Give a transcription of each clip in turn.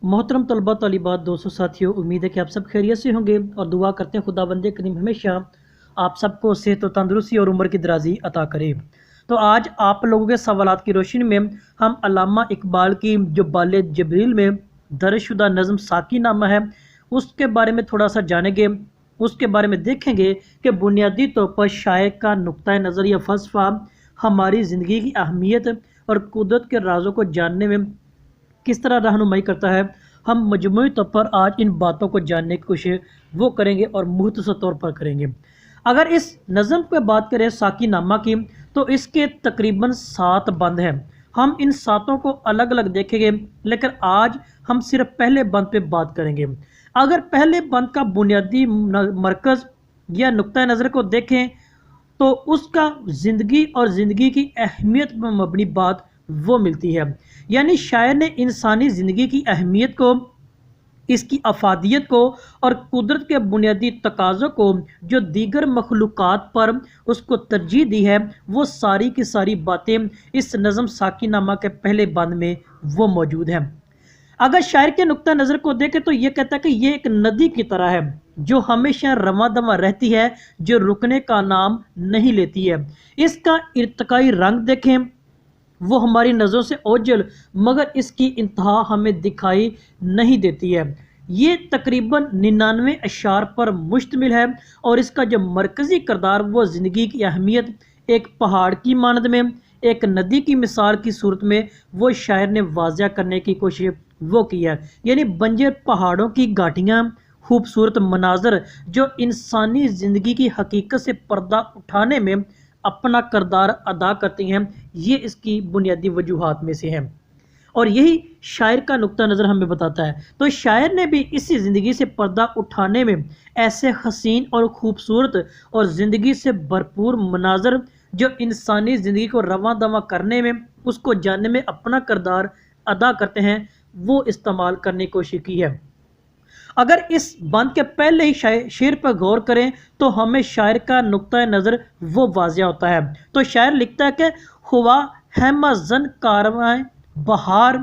मोहतरम तलबा तालिबात दोस्तों साथियों, उम्मीद है कि आप सब खैरियत से होंगे और दुआ करते हैं खुदाबंद करीम हमेशा आप सबको सेहत और तंदुरुस्ती और उम्र की दराजी अता करे। तो आज आप लोगों के सवालात की रोशनी में हम अल्लामा इकबाल की जो बाले जबरील में दर्जशुदा नज़म साकी नामा है उसके बारे में थोड़ा सा जानेंगे। उसके बारे में देखेंगे कि बुनियादी तौर पर शायर का नुक्ता नज़र या फ़लसफ़ा हमारी ज़िंदगी की अहमियत और कुदरत के राज़ों को जानने में किस तरह रहनुमाई करता है। हम मजमूई तौर पर आज इन बातों को जानने की कोशिश वो करेंगे और मुख्तसर तौर पर करेंगे। अगर इस नज़म पर बात करें साकी नामा की, तो इसके तकरीबन 7 बंद हैं। हम इन 7 को अलग अलग देखेंगे, लेकिन आज हम सिर्फ पहले बंद पे बात करेंगे। अगर पहले बंद का बुनियादी मरकज़ या नुक्ता नज़र को देखें तो उसका ज़िंदगी और ज़िंदगी की अहमियत पर मबनी बात वो मिलती है। यानी शायर ने इंसानी ज़िंदगी की अहमियत को, इसकी अफादियत को और कुदरत के बुनियादी तकाज़ों को जो दीगर मखलूक़ात पर उसको तरजीह दी है, वो सारी की सारी बातें इस नज़म साकी नामा के पहले बंद में वो मौजूद हैं। अगर शायर के नुक्ता नज़र को देखें तो ये कहता है कि ये एक नदी की तरह है जो हमेशा रवा दवा रहती है, जो रुकने का नाम नहीं लेती है। इसका इर्तकाई रंग देखें, वो हमारी नज़रों से ओझल मगर इसकी इंतहा हमें दिखाई नहीं देती है। ये तकरीबन 99 अशार पर मुश्तमिल है और इसका जो मरकज़ी किरदार वो ज़िंदगी की अहमियत एक पहाड़ की मानद में, एक नदी की मिसाल की सूरत में वो शायर ने वाज़ा करने की कोशिश वो की है। यानी बंजर पहाड़ों की घाटियाँ, खूबसूरत मनाजर जो इंसानी ज़िंदगी की हकीकत से पर्दा उठाने में अपना किरदार अदा करती हैं, ये इसकी बुनियादी वजूहात में से हैं और यही शायर का नुक्ता नज़र हमें बताता है। तो शायर ने भी इसी ज़िंदगी से पर्दा उठाने में ऐसे हसीन और ख़ूबसूरत और ज़िंदगी से भरपूर मनाजर जो इंसानी ज़िंदगी को रवां दवा करने में, उसको जानने में अपना किरदार अदा करते हैं, वो इस्तेमाल करने की कोशिश की है। अगर इस बंद के पहले ही शेर पर गौर करें तो हमें शायर का नुक्ता नज़र वो वाज़िया होता है। तो शायर लिखता है कि हुआ हैमजन कारवां बहार,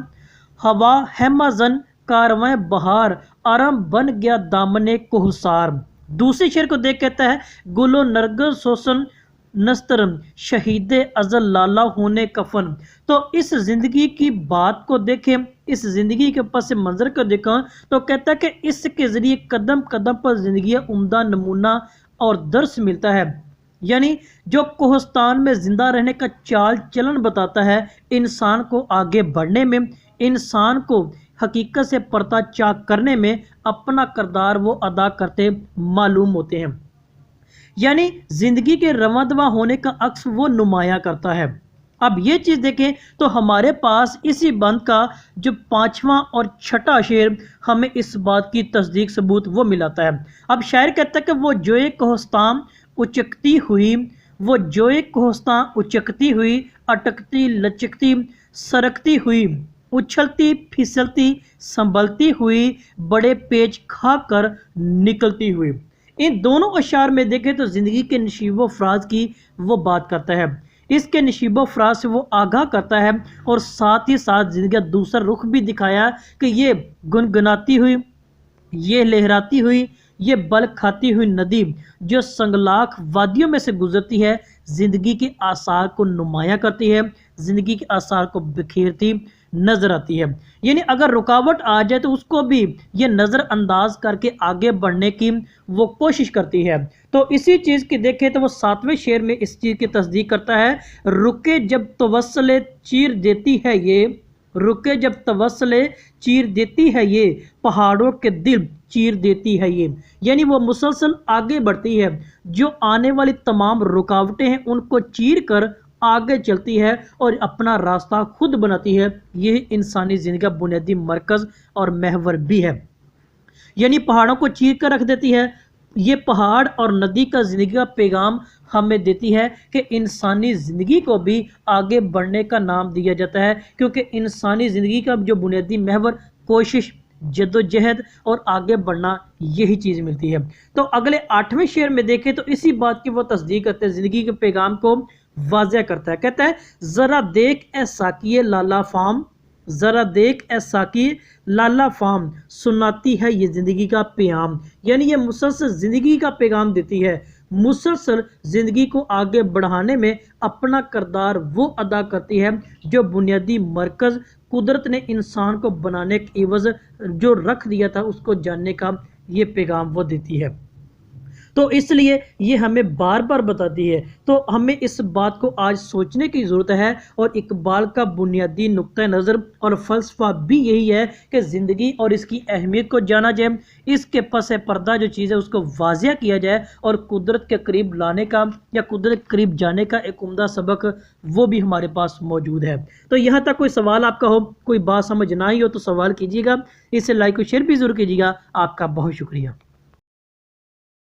हवा हैमजन कारवां बहार, आराम बन गया दामने कोहसार। दूसरे शेर को देख कहता है गुलो नरगस सोसन नस्तरम शहीद अजल लाला होने कफन। तो इस ज़िंदगी की बात को देखें, इस ज़िंदगी के पस मंज़र को देखा तो कहता है कि इसके ज़रिए कदम कदम पर ज़िंदगी उम्दा नमूना और दर्स मिलता है। यानी जो कोहस्तान में ज़िंदा रहने का चाल चलन बताता है, इंसान को आगे बढ़ने में, इंसान को हकीकत से पर्दा चाक करने में अपना किरदार वो अदा करते मालूम होते हैं। यानी ज़िंदगी के रवां-दवा होने का अक्स वो नुमाया करता है। अब ये चीज़ देखें तो हमारे पास इसी बंद का जो 5वां और छठा शेर हमें इस बात की तस्दीक सबूत वो मिलाता है। अब शायर कहता है कि वो जोए कोहस्तान उचकती हुई, वो जोए कोहस्तान उचकती हुई, अटकती लचकती सरकती हुई, उछलती फिसलती संभलती हुई, बड़े पेच खाकर निकलती हुई। इन दोनों अशार में देखें तो ज़िंदगी के नशीबो फ़राज की वो बात करता है। इसके नशीबो फ़राज से वो आगाह करता है और साथ ही साथ ज़िंदगी का दूसरा रुख भी दिखाया कि ये गुनगुनाती हुई, ये लहराती हुई, ये बल खाती हुई नदी जो संगलाख वादियों में से गुजरती है, ज़िंदगी के आसार को नुमाया करती है, ज़िंदगी के आसार को बिखेरती नज़र आती है। यानी अगर रुकावट आ जाए तो उसको भी ये नज़रअंदाज करके आगे बढ़ने की वो कोशिश करती है। तो इसी चीज़ की देखें तो वो 7वें शेर में इस चीज़ की तस्दीक करता है, रुके जब तवस्सले चीर देती है ये, रुके जब तवस्सले चीर देती है ये, पहाड़ों के दिल चीर देती है ये। यानी वो मुसलसल आगे बढ़ती है, जो आने वाली तमाम रुकावटें हैं उनको चीर कर आगे चलती है और अपना रास्ता खुद बनाती है। यही इंसानी ज़िंदगी का बुनियादी मरकज़ और महवर भी है। यानी पहाड़ों को चीर कर रख देती है। ये पहाड़ और नदी का ज़िंदगी का पैगाम हमें देती है कि इंसानी ज़िंदगी को भी आगे बढ़ने का नाम दिया जाता है, क्योंकि इंसानी ज़िंदगी का जो बुनियादी महवर कोशिश, जद्दोजहद और आगे बढ़ना, यही चीज़ मिलती है। तो अगले 8वें शेर में देखें तो इसी बात की वो तस्दीक करते हैं, ज़िंदगी के पैगाम को वाज़ह करता है। कहता है ज़रा देख ए साकिए लाला फाम, ज़रा देख ऐसा कि लाला फाम सुनाती है ये ज़िंदगी का पैगाम। यानी ये मुसलसल ज़िंदगी का पैगाम देती है, मुसलसल ज़िंदगी को आगे बढ़ाने में अपना किरदार वो अदा करती है जो बुनियादी मरकज़ कुदरत ने इंसान को बनाने के एवज़ जो रख दिया था उसको जानने का ये पैगाम वो देती है। तो इसलिए ये हमें बार बार बताती है। तो हमें इस बात को आज सोचने की ज़रूरत है और इकबाल का बुनियादी नुक्ता नज़र और फ़लसफ़ा भी यही है कि ज़िंदगी और इसकी अहमियत को जाना जाए, इसके पस पर्दा जो चीज़ है उसको वाज़िया किया जाए और कुदरत के करीब लाने का या कुदरत के करीब जाने का एक उम्दा सबक वो भी हमारे पास मौजूद है। तो यहाँ तक कोई सवाल आपका हो, कोई बात समझ ना आई हो तो सवाल कीजिएगा, इसे लाइक और शेयर भी ज़रूर कीजिएगा। आपका बहुत शुक्रिया।